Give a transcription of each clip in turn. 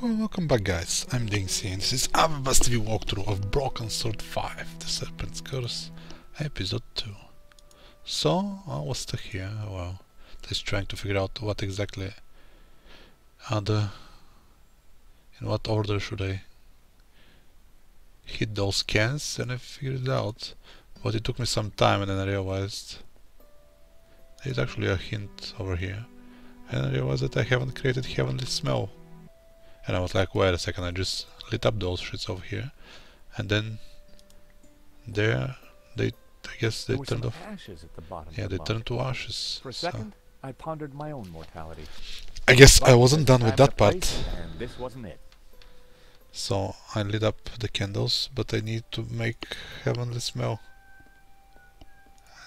Welcome back, guys. I'm DinXy and this is our best TV walkthrough of Broken Sword 5, The Serpent's Curse, episode 2. So, I was stuck here, well, just trying to figure out what exactly in what order should I hit those cans, and I figured it out. But it took me some time, and then I realized there's actually a hint over here. And I realized that I haven't created Heavenly Smell. And I was like, wait a second, I just lit up those shits over here, and then there, I guess they turned off. Ashes at the bottom. Yeah, they turned to ashes. For a second, I pondered my own mortality. I guess I wasn't done with that part. And this wasn't it. So I lit up the candles, but I need to make Heavenly Smell.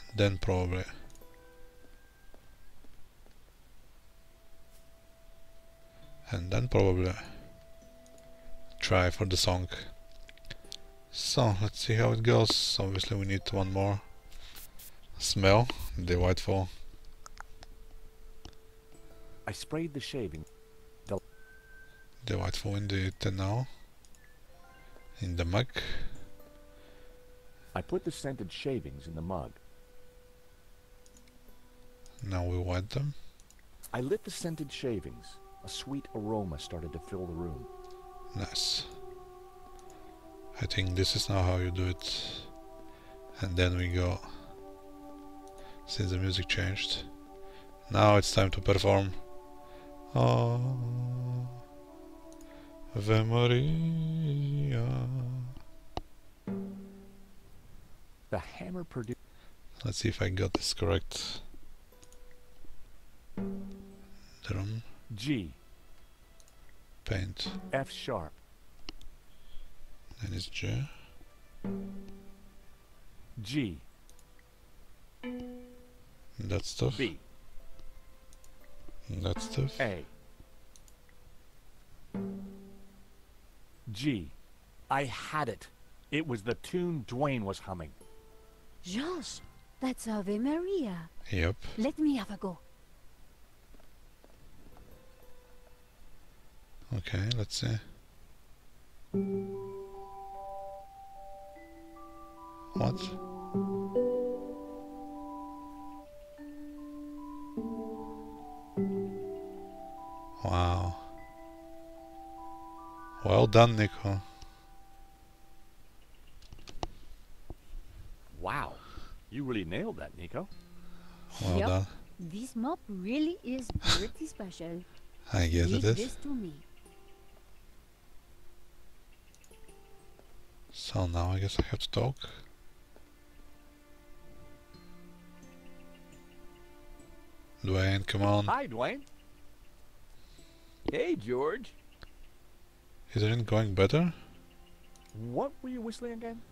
And then probably. And then probably try for the song. So let's see how it goes. Obviously we need one more smell, the Whitefall. I sprayed the shaving. The Whitefall in the now. In the mug. I put the scented shavings in the mug. Now we white them. I lit the scented shavings. A sweet aroma started to fill the room. Nice. I think this is now how you do it. And then we go. Since the music changed. Now it's time to perform. Ave Maria. The hammer produced. Let's see if I got this correct. Drum. G. Paint. F sharp. Then it's G. G. That stuff. B. That stuff. A. G. I had it. It was the tune Dwayne was humming. Josh, that's Ave Maria. Yep. Let me have a go. Okay, let's see. What? Wow. Well done, Nico. Wow. You really nailed that, Nico. Well Yep. done. This mop really is pretty special. I guess Leave it this is. to me. So now I guess I have to talk. Dwayne, come on. Hi, Dwayne. Hey, George. Isn't it going better? What were you whistling again?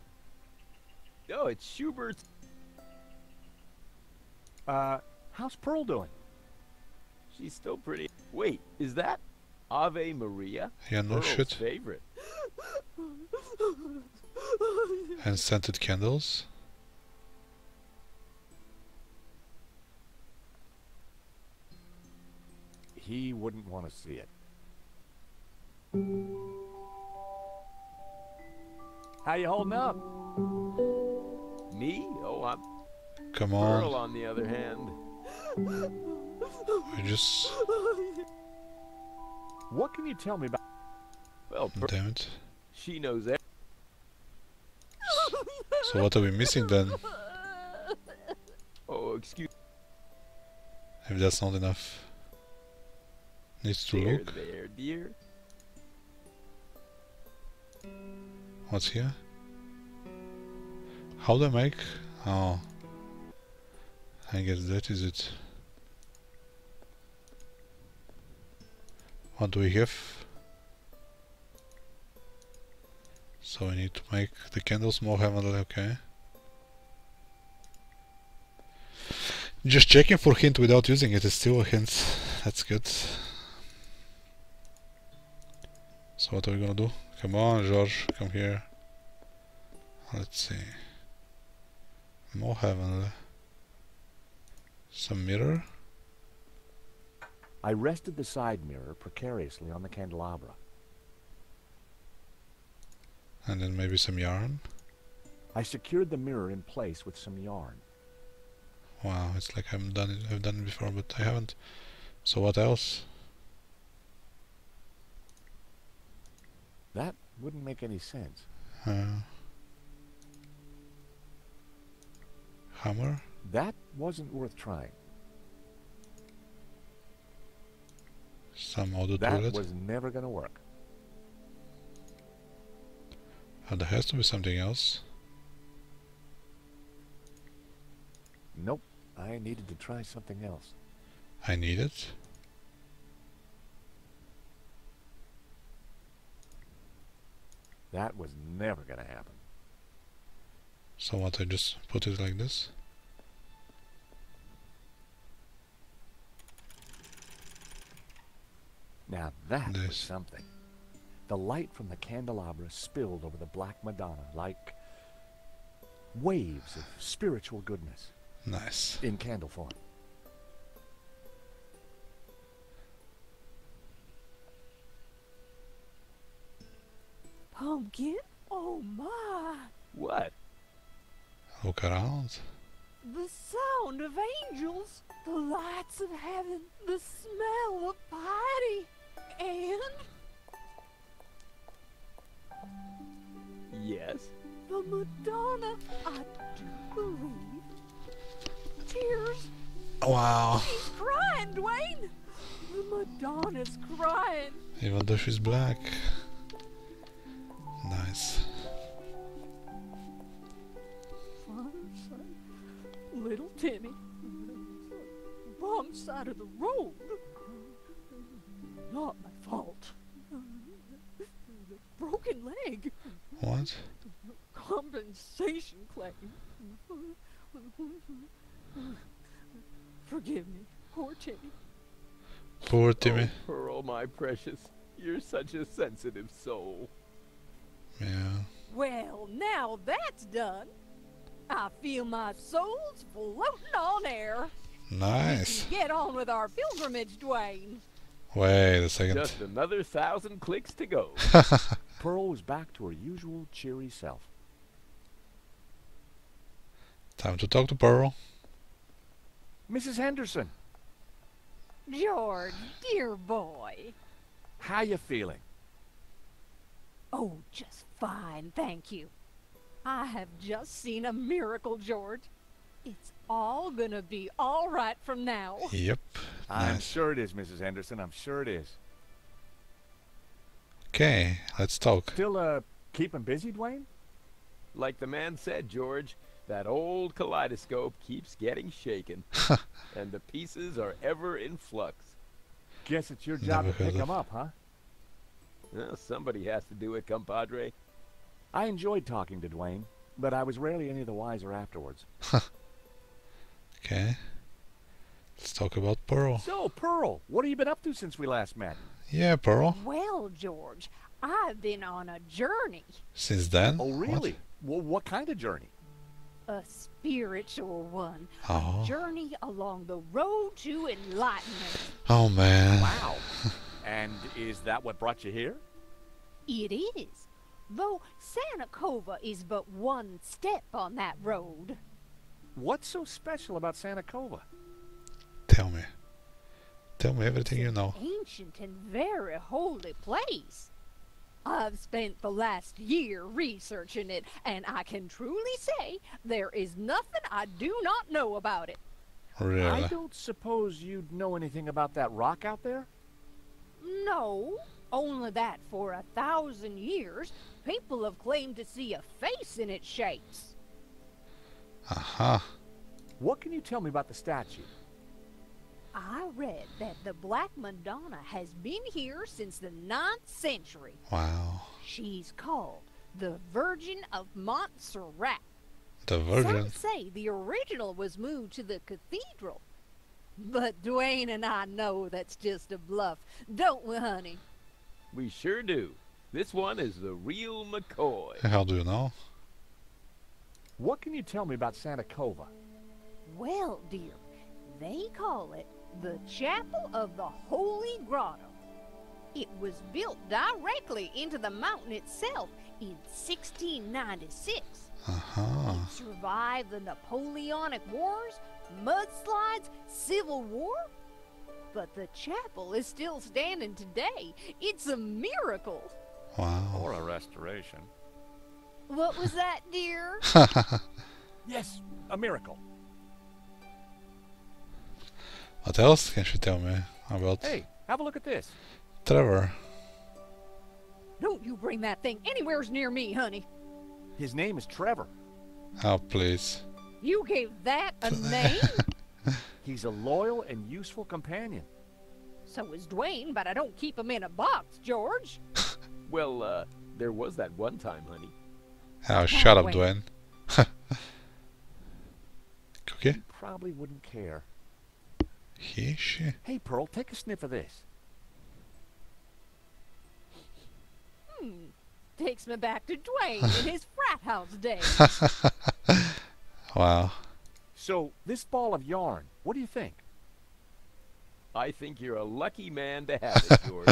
Oh, it's Schubert's. How's Pearl doing? She's still pretty. Wait, is that Ave Maria? Yeah, no Pearl's shit. favorite. And scented candles. He wouldn't want to see it. How you holding up? Me? Oh, I'm Come Pearl on. on the other hand. We just... What can you tell me about... Well, Damn it. she knows everything. So what are we missing then? Oh, excuse If that's not enough. Needs to there, look. there, dear. What's here? How do I make? Oh. I guess that is it. What do we have? So we need to make the candles more heavenly, okay. Just checking for hint without using it is still a hint. That's good. So what are we gonna do? Come on, George, come here. Let's see. More heavenly. Some mirror. I rested the side mirror precariously on the candelabra. And then maybe some yarn. I secured the mirror in place with some yarn. Wow, it's like I've done it before, but I haven't. So what else? That wouldn't make any sense. Hammer? That wasn't worth trying. Some auto That toilet? was never gonna work. Oh, there has to be something else. Nope. I needed to try something else. I need it. That was never gonna happen. So what, I just put it like this? Now that was This. something. The light from the candelabra spilled over the Black Madonna like waves of spiritual goodness Nice. in candle form. Pumpkin? Oh my! What? Look around. The sound of angels, the lights of heaven, the smell of piety, and Yes? the Madonna, I do believe. Tears. Wow. She's crying, Dwayne. The Madonna's crying. Even though she's black. Nice. Little Timmy. Wrong side of the road. Not my fault. Broken leg. What? Compensation claim. Forgive me, poor Timmy. Poor Timmy. Oh, Pearl, my precious. You're such a sensitive soul. Yeah. Well, now that's done. I feel my soul's floating on air. Nice. Get on with our pilgrimage, Dwayne. Wait a second. Just another 1,000 clicks to go. Pearl was back to her usual cheery self. Time to talk to Pearl. Mrs. Henderson, George, dear boy. how you feeling? Oh, just fine, thank you. I have just seen a miracle, George. It's all gonna be all right from now. Yep. I'm Nice. sure it is, Mrs. Henderson. I'm sure it is. Okay, let's talk. Still, keeping busy, Dwayne? Like the man said, George, that old kaleidoscope keeps getting shaken. And the pieces are ever in flux. Guess it's your job Never to pick heard of- them up, huh? Well, somebody has to do it, compadre. I enjoyed talking to Dwayne, but I was rarely any the wiser afterwards. Okay. Let's talk about Pearl. So, Pearl, what have you been up to since we last met? Yeah, Pearl. Well, George, I've been on a journey. Since then? Oh, What? really? Well, what kind of journey? A spiritual one. Oh. A journey along the road to enlightenment. Oh man. Wow. And is that what brought you here? It is. Though Santa Cova is but one step on that road. What's so special about Santa Cova? Tell me. Tell me everything you know. Ancient and very holy place. I've spent the last year researching it, and I can truly say there is nothing I do not know about it. Really? I don't suppose you'd know anything about that rock out there? No, only that for 1,000 years, people have claimed to see a face in its shapes. Aha. What can you tell me about the statue? I read that the Black Madonna has been here since the 9th century. Wow. She's called the Virgin of Montserrat. The Virgin. Some say the original was moved to the cathedral. But Dwayne and I know that's just a bluff, don't we, honey? We sure do. This one is the real McCoy. How do you know? What can you tell me about Santa Cova? Well, dear, they call it the Chapel of the Holy Grotto. It was built directly into the mountain itself in 1696. Uh-huh. It survived the Napoleonic Wars, mudslides, Civil War. But the chapel is still standing today. It's a miracle. Wow. Or a restoration. What was that, dear? Yes, a miracle. What else can she tell me about Hey, have a look at this. Trevor? Don't you bring that thing anywhere near me, honey. His name is Trevor. Oh, please. You gave that a name? He's a loyal and useful companion. So is Dwayne, but I don't keep him in a box, George. Well, there was that one time, honey. Oh, shut up, wait. Dwayne. Cookie? Probably wouldn't care. He, she? Hey, Pearl, take a sniff of this. Takes me back to Dwayne in his frat house days. Wow. So, this ball of yarn, what do you think? I think you're a lucky man to have it, George.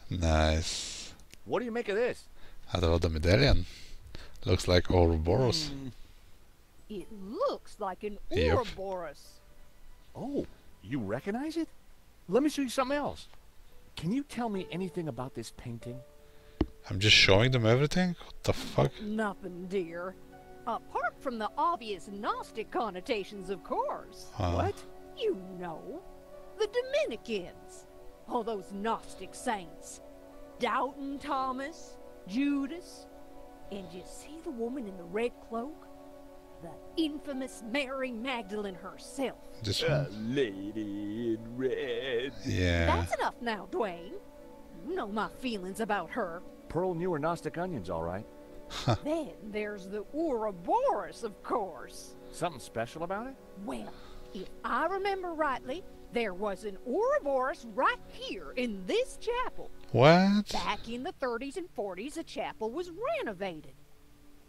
Nice. What do you make of this? How about the medallion? Looks like Ouroboros. It looks like an Yep. Ouroboros. Oh, you recognize it? Let me show you something else. Can you tell me anything about this painting? I'm just showing them everything? What the fuck? Nothing, dear. Apart from the obvious Gnostic connotations, of course. Wow. What? You know, the Dominicans. All those Gnostic saints. Doubting Thomas, Judas. And you see the woman in the red cloak? The infamous Mary Magdalene herself. This A one? lady in red. Yeah. That's enough now, Dwayne. You know my feelings about her. Pearl knew her Gnostic onions, all right. Then there's the Ouroboros, of course. Something special about it? Well, if I remember rightly, there was an Ouroboros right here in this chapel. What? Back in the 30s and 40s, the chapel was renovated.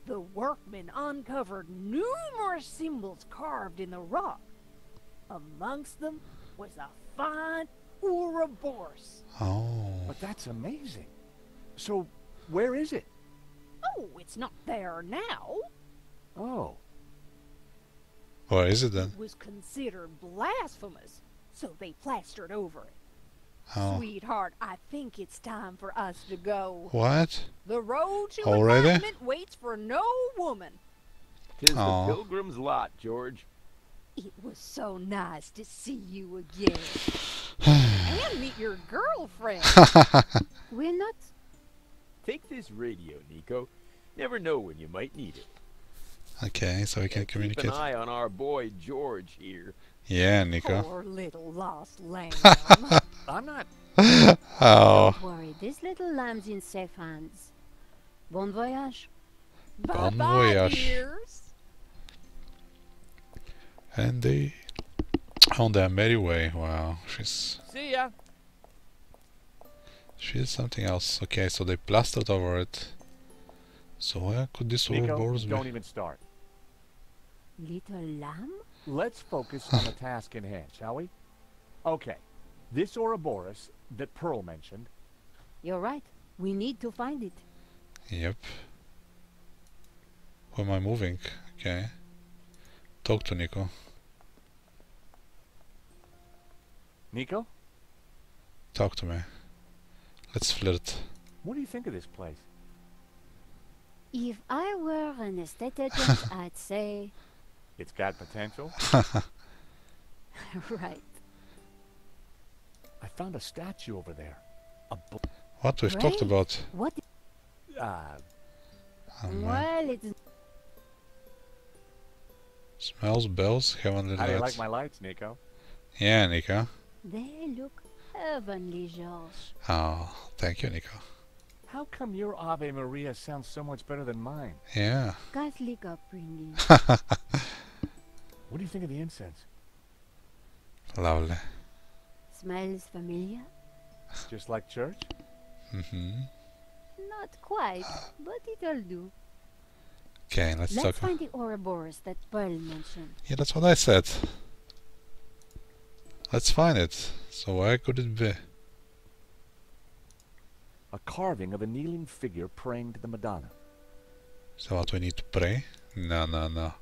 The workmen uncovered numerous symbols carved in the rock. Amongst them was a fine Ouroboros. Oh. But that's amazing. So, where is it? Oh, it's not there now. Oh, Where is it then? It was considered blasphemous, so they plastered over it. Oh. Sweetheart, I think it's time for us to go. What? The road to Already? enlightenment waits for no woman. 'Tis Aw. the pilgrim's lot, George. It was so nice to see you again. And meet your girlfriend. We're not. Take this radio, Nico. Never know when you might need it. Okay, so we can Keep communicate. an eye on our boy George here. Yeah, Nico. Poor little lost lamb. I'm not. Oh. Don't worry, this little lamb's in safe hands. Bon voyage. Bon Bye-bye, voyage. dears. And they on their merry way. Wow, See ya. she's something else. Okay, so they plastered over it. So where could this Nico, Ouroboros be? don't even start. Little lamb? Let's focus on the task in hand, shall we? Okay. This Ouroboros that Pearl mentioned. You're right. We need to find it. Yep. Where am I moving? Okay. Talk to Nico. Nico, Talk to me. Let's flirt. what do you think of this place? If I were an estate agent, I'd say, It's got potential. right. I found a statue over there. A What we've talked Great. about? What? Oh, man. Well, it's Smells, bells, heavenly how do you lights. like my lights, Nico? Yeah, Nico. they look heavenly, George. Oh, thank you, Nico. How come your Ave Maria sounds so much better than mine? Yeah. Catholic upbringing. What do you think of the incense? Lovely. Smells familiar? Just like church? Not quite, but it'll do. Okay, let's Let's talk. find the Ouroboros that Pearl mentioned. Yeah, that's what I said. Let's find it. So where could it be? A carving of a kneeling figure praying to the Madonna. Is that what we need to pray? No, no, no.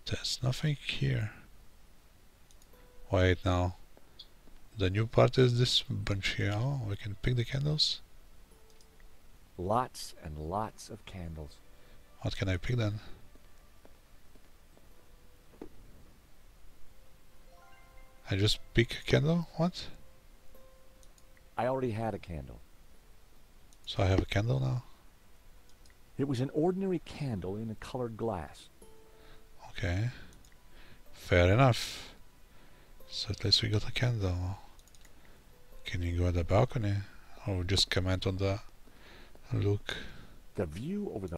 There's nothing here. Wait now. The new part is this bunch here. Oh, we can pick the candles? Lots and lots of candles. What can I pick then? I just pick a candle? What? I already had a candle. So I have a candle now? It was an ordinary candle in a colored glass. Okay. Fair enough. So at least we got a candle. Can you go at the balcony? Or just comment on the look? The view over the...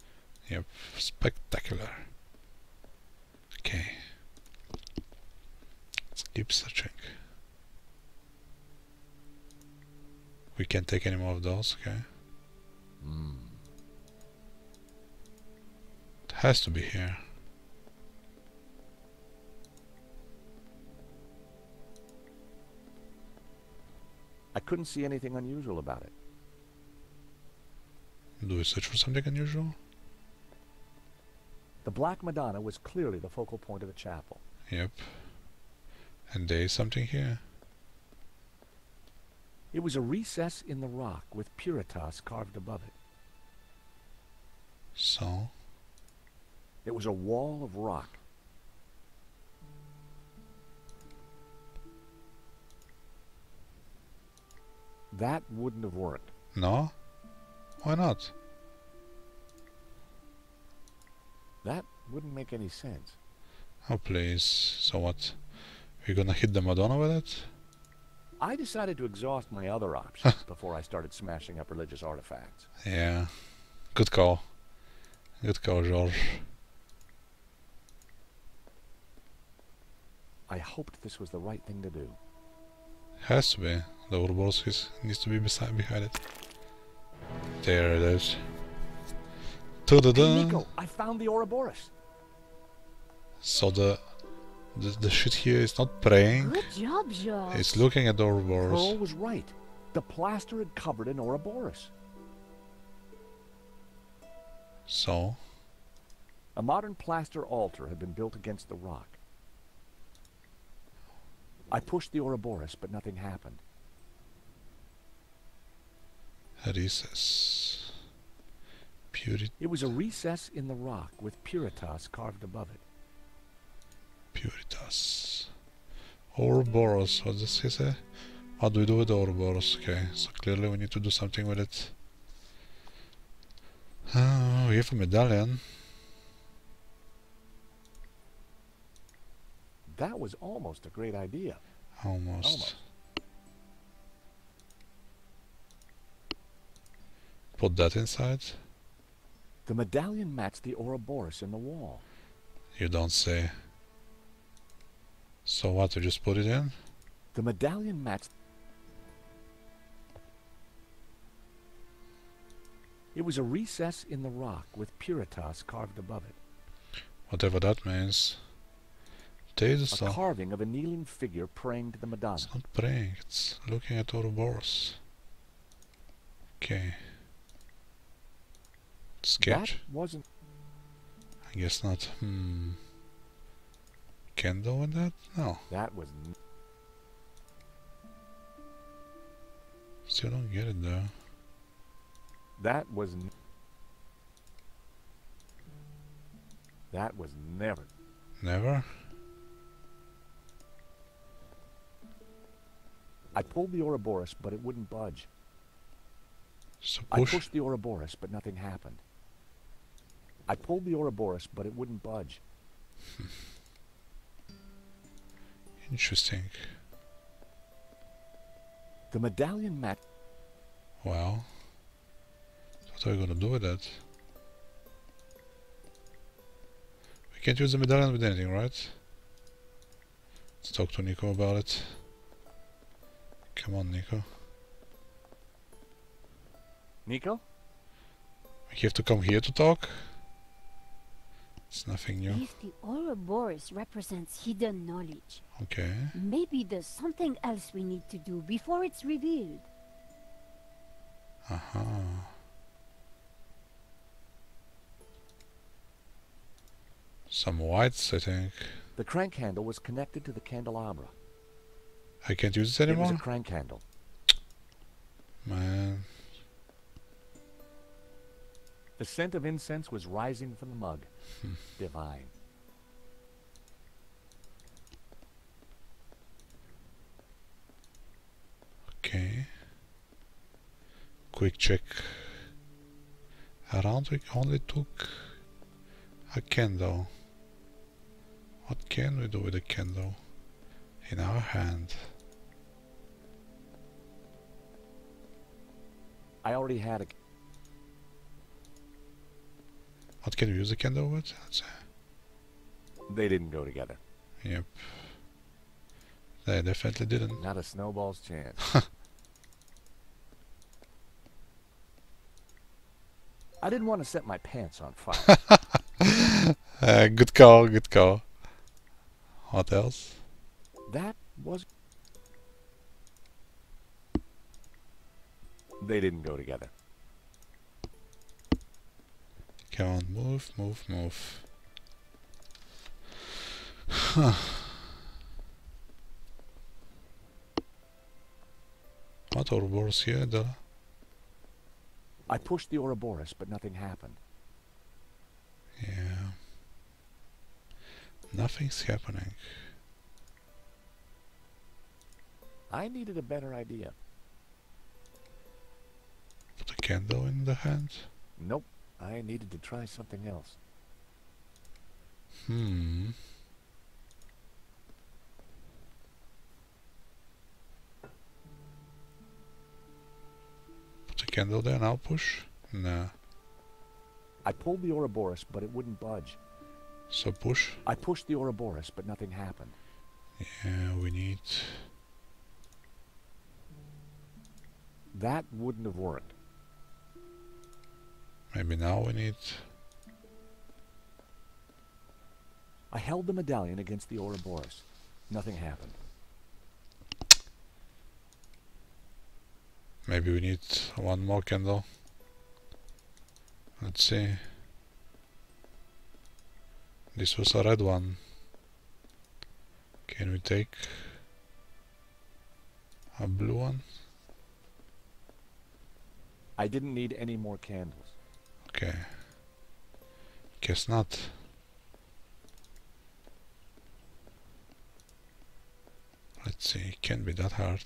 Yep, spectacular. Okay. Let's keep searching. We can't take any more of those, okay. It has to be here. I couldn't see anything unusual about it. Do we search for something unusual? The Black Madonna was clearly the focal point of the chapel. Yep. And there is something here. It was a recess in the rock with Puritas carved above it. So? It was a wall of rock. That wouldn't have worked. No? Why not? That wouldn't make any sense. Oh please. So what? We're gonna hit the Madonna with it? I decided to exhaust my other options before I started smashing up religious artifacts. Yeah. Good call. Good call, George. I hoped this was the right thing to do. Has to be. The Ouroboros needs to be behind it. There it is. Ta-da-da! Hey, Nico, I found the Ouroboros. So the shit here is not praying. Good job, George. It's looking at the Ouroboros. Pearl was right. The plaster had covered an Ouroboros. So? A modern plaster altar had been built against the rock. I pushed the Ouroboros, but nothing happened. A recess. Purity. It was a recess in the rock with Puritas carved above it. Puritas. Ouroboros. What does he say? What do we do with the Ouroboros? Okay, so clearly we need to do something with it. We have a medallion. That was almost a great idea. Almost. Put that inside? The medallion matched the Ouroboros in the wall. You don't say. So what, you just put it in? The medallion matched... It was a recess in the rock with Puritas carved above it. Whatever that means. There is A some. carving of a kneeling figure praying to the Madonna. It's not praying, it's looking at Ouroboros. Okay. Sketch? That wasn't... I guess not. Candle with that? No. That was... Still don't get it though. That was... That was never... Never? I pulled the Ouroboros, but it wouldn't budge. So I push. pushed the Ouroboros, but nothing happened. I pulled the Ouroboros, but it wouldn't budge. Interesting. The medallion matched... Well. What are we gonna do with that? We can't use the medallion with anything, right? Let's talk to Nico about it. Come on, Nico. Nico? We have to come here to talk? It's nothing new. If the Ouroboros represents hidden knowledge, Okay. maybe there's something else we need to do before it's revealed. Aha. Some whites, I think. The crank handle was connected to the candelabra. I can't use it It was anymore? a crank handle. Man. The scent of incense was rising from the mug. Divine. Okay. Quick check. Around we only took a candle. What can we do with a candle in our hand? I already had a... What can we use a candle with? Let's see. They didn't go together. Yep. They definitely didn't. Not a snowball's chance. I didn't want to set my pants on fire. Good call, good call. What else? That was... They didn't go together. Come on, move, move, move. Huh. What Ouroboros here? I pushed the Ouroboros, but nothing happened. Yeah. Nothing's happening. I needed a better idea. Put a candle in the hand. Nope. I needed to try something else. Put a candle there and I'll push. Nah. I pulled the Ouroboros, but it wouldn't budge. So push. I pushed the Ouroboros, but nothing happened. Yeah, we need... That wouldn't have worked. Maybe now we need... I held the medallion against the Ouroboros. Nothing happened. Maybe we need one more candle. Let's see. This was a red one. Can we take a blue one? I didn't need any more candles. Okay. Guess not. Let's see, it can't be that hard.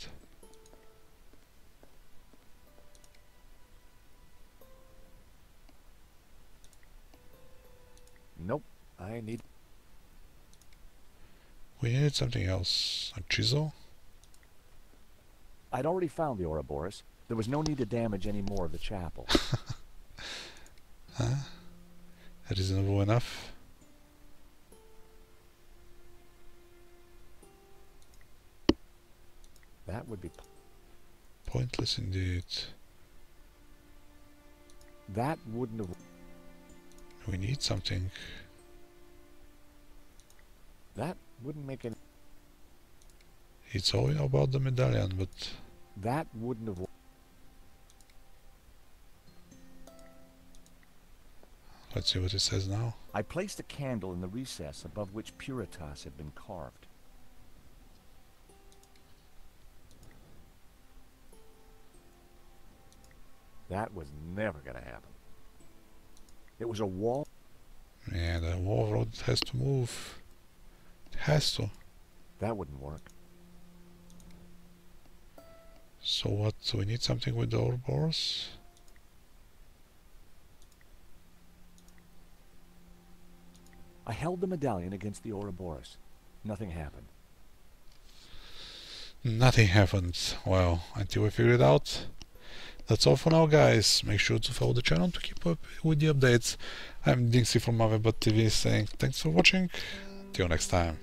Nope. I need... We needed something else. A chisel? I'd already found the Ouroboros. There was no need to damage any more of the chapel. Huh? Reasonable enough? That would be... Pointless indeed. That wouldn't have... We need something. That wouldn't make any... It's all about the medallion, but That wouldn't have... let's see what it says now. I placed a candle in the recess above which Puritas had been carved. That was never going to happen. It was a wall. Yeah, the wall road has to move. It has to. That wouldn't work. So what? So we need something with the Ouroboros? I held the medallion against the Ouroboros. Nothing happened. Nothing happened. Well, until we figure it out. That's all for now, guys. Make sure to follow the channel to keep up with the updates. I'm DinXy from TV saying thanks for watching. Till next time.